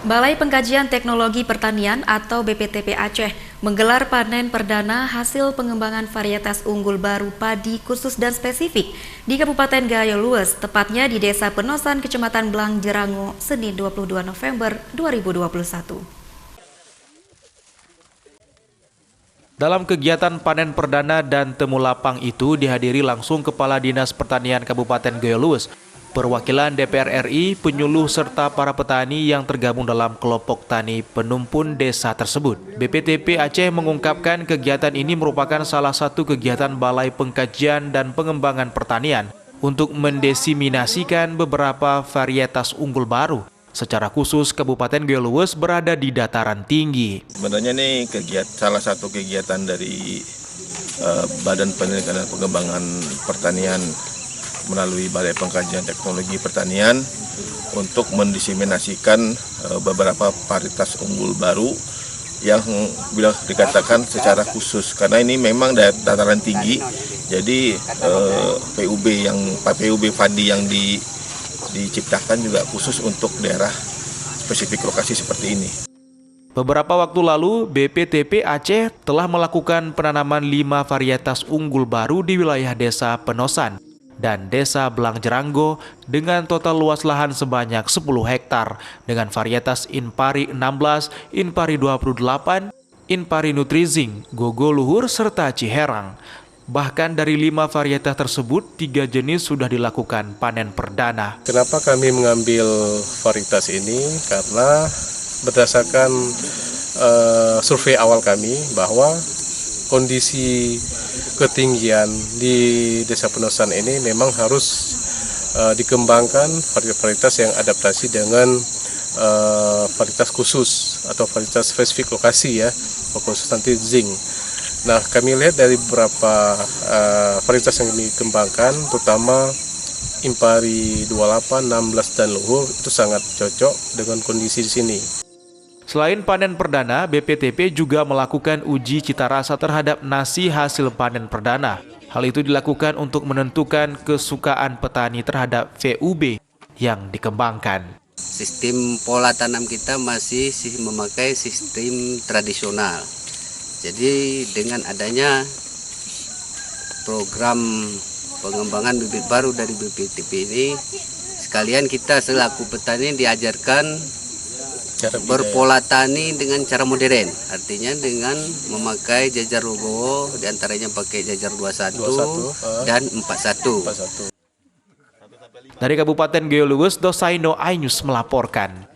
Balai Pengkajian Teknologi Pertanian atau BPTP Aceh menggelar panen perdana hasil pengembangan varietas unggul baru padi khusus dan spesifik di Kabupaten Gayo Lues, tepatnya di Desa Penosan, Kecamatan Blang Jerango, Senin 22 November 2021. Dalam kegiatan panen perdana dan temu lapang itu dihadiri langsung Kepala Dinas Pertanian Kabupaten Gayo Lues, perwakilan DPR RI, penyuluh serta para petani yang tergabung dalam kelompok tani penumpun desa tersebut. BPTP Aceh mengungkapkan kegiatan ini merupakan salah satu kegiatan Balai Pengkajian dan Pengembangan Pertanian untuk mendesiminasikan beberapa varietas unggul baru. Secara khusus, Kabupaten Gayo Lues berada di dataran tinggi. Sebenarnya ini salah satu kegiatan dari Badan Penelitian dan Pengembangan Pertanian melalui Balai Pengkajian Teknologi Pertanian untuk mendisiminasikan beberapa varietas unggul baru yang bila dikatakan secara khusus, karena ini memang dataran tinggi, jadi PUB padi yang diciptakan juga khusus untuk daerah spesifik lokasi seperti ini. Beberapa waktu lalu, BPTP Aceh telah melakukan penanaman 5 varietas unggul baru di wilayah Desa Penosan dan Desa Blang Jerango dengan total luas lahan sebanyak 10 hektar dengan varietas Inpari 16, Inpari 28, Inpari Nutrizing, Gogo Luhur, serta Ciherang. Bahkan dari 5 varietas tersebut, 3 jenis sudah dilakukan panen perdana. Kenapa kami mengambil varietas ini? Karena berdasarkan survei awal kami bahwa kondisi ketinggian di Desa Penosan ini memang harus dikembangkan varietas yang adaptasi dengan varietas khusus atau varietas spesifik lokasi ya, khusus nanti zinc. Nah, kami lihat dari beberapa varietas yang dikembangkan, terutama Inpari 28, 16 dan Luhur itu sangat cocok dengan kondisi di sini. Selain panen perdana, BPTP juga melakukan uji cita rasa terhadap nasi hasil panen perdana. Hal itu dilakukan untuk menentukan kesukaan petani terhadap VUB yang dikembangkan. Sistem pola tanam kita masih memakai sistem tradisional. Jadi dengan adanya program pengembangan bibit baru dari BPTP ini, sekalian kita selaku petani diajarkan berpola tani dengan cara modern, artinya dengan memakai jajar logo, diantaranya pakai jajar 21 dan 41. Dari Kabupaten Gayo Lues, Dosaino Ainus melaporkan.